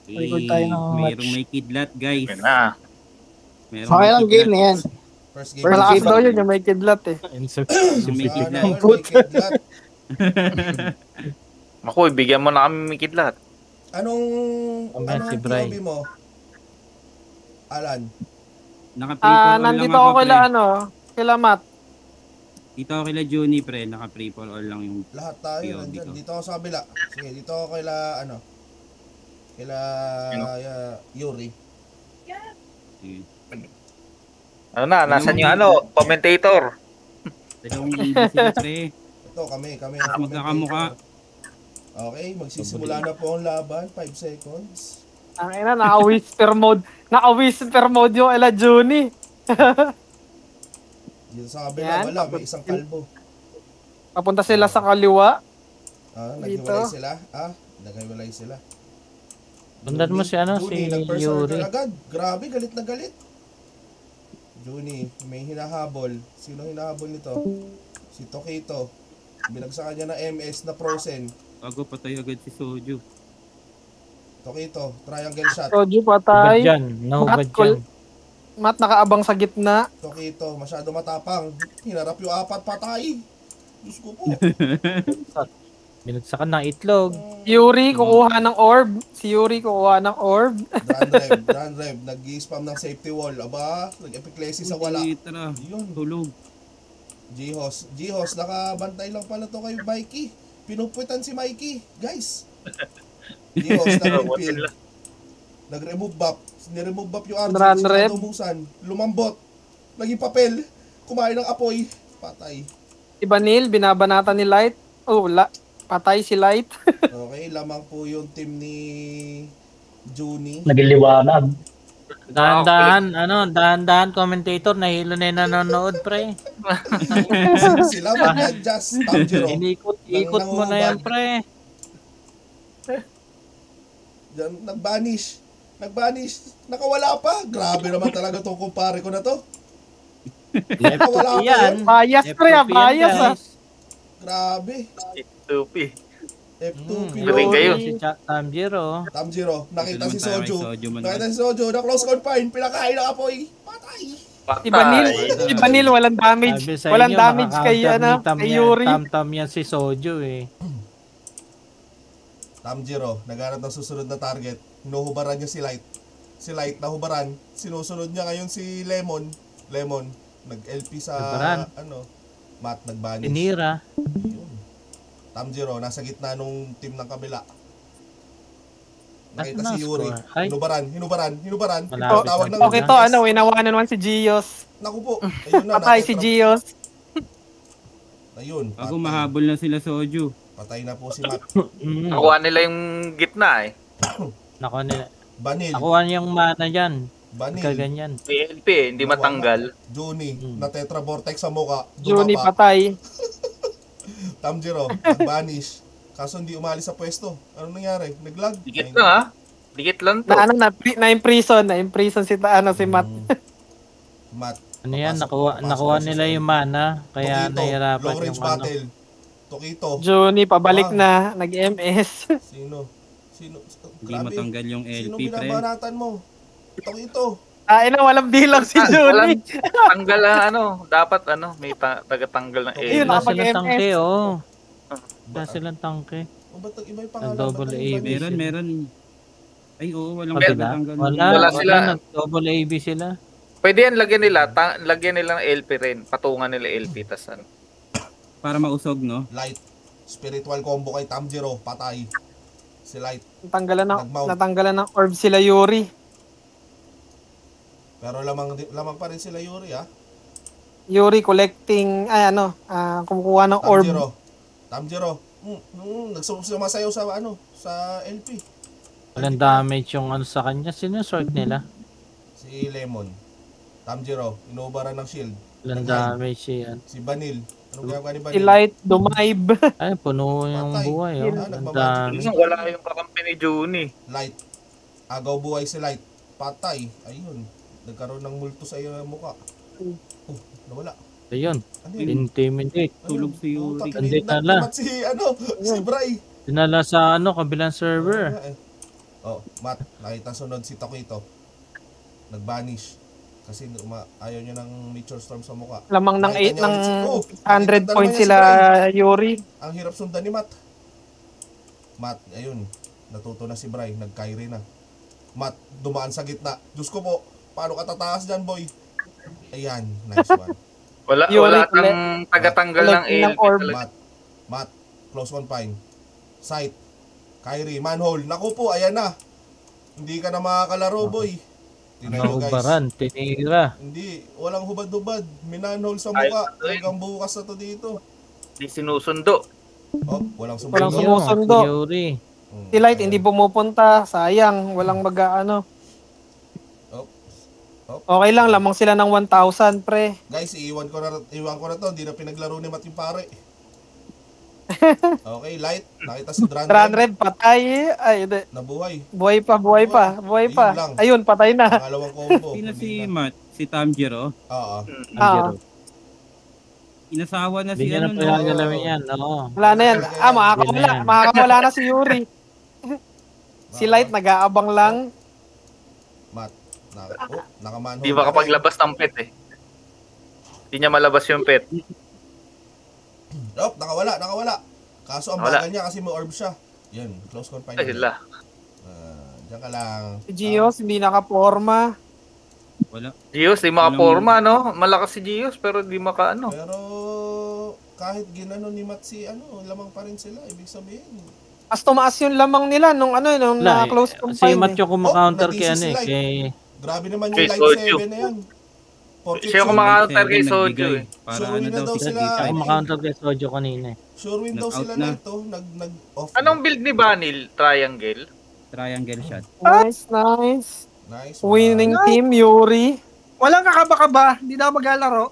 Record tayo ng Mayroong may kidlat, guys. Yun na. Merong Okay may lang, game na yan. First game. First Malakas game. daw yun yung may kidlat eh. Yung may Sana kidlat. all may kidlat. Ako, ibigyan mo na kami may kidlat. Anong si Bray. POV mo? Alan. Naka-free for all Nandito lang ako ako, kila pre. ano, kila Matt. Dito ako kila Juni, pre. Naka-free for all lang yung Lahat tayo POV nandyan. ko. Dito ako sa kabila. Sige, dito ako kaila ano. Kaila Yuri. Sige. Ano na, nasan yung ano, commentator? Dalawang EB sila, pre. Ito kami. Tapos magkakamukha. Okay, magsisimula na po ang laban. 5 seconds. Ang ina, naka-whisper mode. Naka-whisper mode yung Ella Juni. Dito sa kabila, Yan. wala. May isang kalbo. Papunta sila sa kaliwa. Naghiwalay sila. Naghiwalay sila. Bundan mo si ano, si Juni, Yuri. agad. Grabe, galit na galit. Juni, may hinahabol. Sino hinahabol nito? Si Tokito. Binagsakan niya na MS na Frozen. Bago patay agad si Soju. Tokito, triangle shot. Soju Hubad patay. dyan. Nahubad dyan. Matt nakaabang sa gitna. Tokito, masyado matapang. Hinarap yung 4 patay. Diyos ko po. Binagsakan ng itlog. Yuri kukuha ng orb. Si Yuri kukuha ng orb. Grand Rev, nag-spam ng safety wall. Aba, nag-epiklesi sa wala. Tara, Yun. tulog. Jihos, nakabantay lang pala to kay Mikey. Pinuputan si Mikey, guys. Jihos, nag-refill. Nag-remove buff. Ni-remove buff yung Grand archer. Rev. Lumambot. Naging papel. Kumain ng apoy. Patay. Si Banil, binabanatan ni Light. Patay si Light. Okay, lamang po yung team ni Juni. Nagiliwanag. Dahan-dahan commentator, nahilo na yung nanonood, pre. Sila mag-adjust. Tanjiro. Ikot mo na yan, pre. Nag-vanish. Nakawala pa. Grabe naman talaga tong kumpare ko na to. Nakawala pa yun. Bias, pre. Bias, Grabe. F2P. F2P. Galing kayo. Si Tanjiro. Tamjiro. Nakita si Ito naman tayo, Soju. may Soju man. Nakita si Soju. Na-close confine. Pinakain ng apoy. Patay. Si Banil walang damage. Sabi sa Walang inyo, damage kay, kay Yuri. Tam-tam yan si Soju eh. Tamjiro. Naghanap ng susunod na target. Hinuhubaran niya si Light. Si Light nahubaran. Sinusunod niya ngayon si Lemon. Nag-LP sa Hubaran. Matt nag-banish. Inira. Tamjiro, nasa gitna nung team ng kabila. Nakita Nasaan si Yuri. ang score? Ay. Hinubaran. Malapit Tawag na ng Okay to, winawanan naman si Gios. Naku po. Ayun na. Patay si Gios. Ayun. Bago mahabol na sila Soju. Patay na po si Matt. Nakuha nila yung gitna eh. Banil. Nakuha niya yung mana dyan. Banil. Kaganyan. PLP eh, hindi matanggal. Juni. Na tetra vortex sa muka. Juni Dumapa. patay. Tamjiro. Nag-banish. Kaso hindi umalis sa pwesto. Ano nangyari? Nag-lag? Dikit lang ha. Dikit lang to. Na-imprison si Matt. Matt. Ano yan? Papasok Nakuha sa nila side. yung mana. Kaya Tokito, nahirapan long range yung ano. battle. Tokito. Juni pabalik na. Nag-MS. Sino? Hindi matanggal yung Sino LP, pre. binabanatan mo? Tokito. Walang bilang si Walang Juni. tanggal dapat may tagatanggal ng Ayun, Wala A. nakapag- silang MS. tangke, oh. Wala silang tangke. O ba't iba yung pangalan? Double Ba't A. yung Meron. Ay, oo, walang Wala. tagatanggal. Wala sila. Nag-double AB sila. Pwede yan, lagyan nila ng LP rin. Patungan nila LP, tas ano. Para mausog, no? Light. Spiritual combo kay Tamjiro. Patay. Si Light. Nag-mount. Natanggalan ng orb sila Yuri. Pero lamang pa rin sila Yuri, ha? Yuri collecting, kumukuha ng orb. Tamjiro. Nagsumasayaw sa LP. Walang damage yung sa kanya. Sino sort nila? Si Lemon. Tamjiro, inuubaran ng shield. Walang damage yan. Si Banil. Anong ginagawa ni Banil? Si Light, Dumaib. Ay, puno yung Patay. buhay. Oh. Ang Nagmamagic. dami. Wala yung kakampi ni Juni. Light. Agaw buhay si Light. Patay. Ayun. Nagkaroon ng multo sa iyo mukha. Nawala. Ayun. Ano yun? Intimidate. Tulog si Yuri. Hindi na lang. Si Bray. Dinala sa kabilang server. Oh, Matt, nakita sunod si Taquito. Nag-vanish. Kasi ayaw niya ng Meteor Storm sa mukha. Lamang ng Nakita 8 niya ng ulit 100 nakita points naman niya sila, si Bray. Yuri. Ang hirap sundan ni Matt. Matt, ayun. Natuto na si Bray. Nag-Kyrie na. Matt, dumaan sa gitna. Diyos ko po, paano ka tataas dyan, boy? Ayan, nice one. Wala Yuri, tang tagatanggal ng collecting ng LP orb. talaga. Matt, close confine. Sight. Kyrie, manhole. Naku po, ayan na. Hindi ka na makakalaro, boy. Tingnan nyo, guys. Naubaran, tinira. Hindi, walang hubad-hubad. Minanhole sa mukha. Hanggang bukas na to dito. Di sinusundo. Oh, walang Walang sumundo. sumusundo. Yuri. Si Light Ayan. hindi pumupunta. Sayang. Walang mag-ano. Okay lang. Lamang sila ng 1,000, pre. Guys, iwan ko na to. Hindi na pinaglaro ni Matt yung pare. Okay, Light. Nakita si Dran. Red, patay. Ay, hindi. Nabuhay. Buhay pa. Ayun lang. Ayun, patay na. Pangalawang combo. Sino si Hindi na. Matt? Si Tanjiro? Oo. Ah, Inasawa na si Hindi niya na ano, no? pinagalawin yan. Oo. wala na yan. Ah, Hindi na yan. makakawala na si Yuri. Si Light nag-aabang lang. Matt. Nakamanhole. Di makapaglabas ng pet eh. Di niya malabas yung pet. Oh, nakawala. Kaso ang Nawala. bagal niya kasi may orb siya. Yan, close confine. Ay, sila. Diyan ka lang. Si Gios, hindi nakaporma. Wala. Gios, di makaporma, no? Malakas si Gios, pero di maka ano. Pero kahit ginano ni Matt si lamang pa rin sila. Ibig sabihin. Mas tumaas yung lamang nila nung Wala, na-close Si confine. Matt yung kumakaunter Oh, kay nadisi si Light. kay... Grabe naman Kay yung light Soju. 7 na yan. Porkit Siya yung sure, kumakaunter kay Seven Soju nagbigay. eh. Para Sure ano win na daw daw si sila. Tita. Ako makaunter kay Sojo kanina eh. sure win daw Nag-out sila na. light nag-off. Anong build ni Vanil? Triangle? Triangle shot. Nice. Nice. Winning team, Yuri. Walang kakaba-kaba. Hindi na ako maglalaro.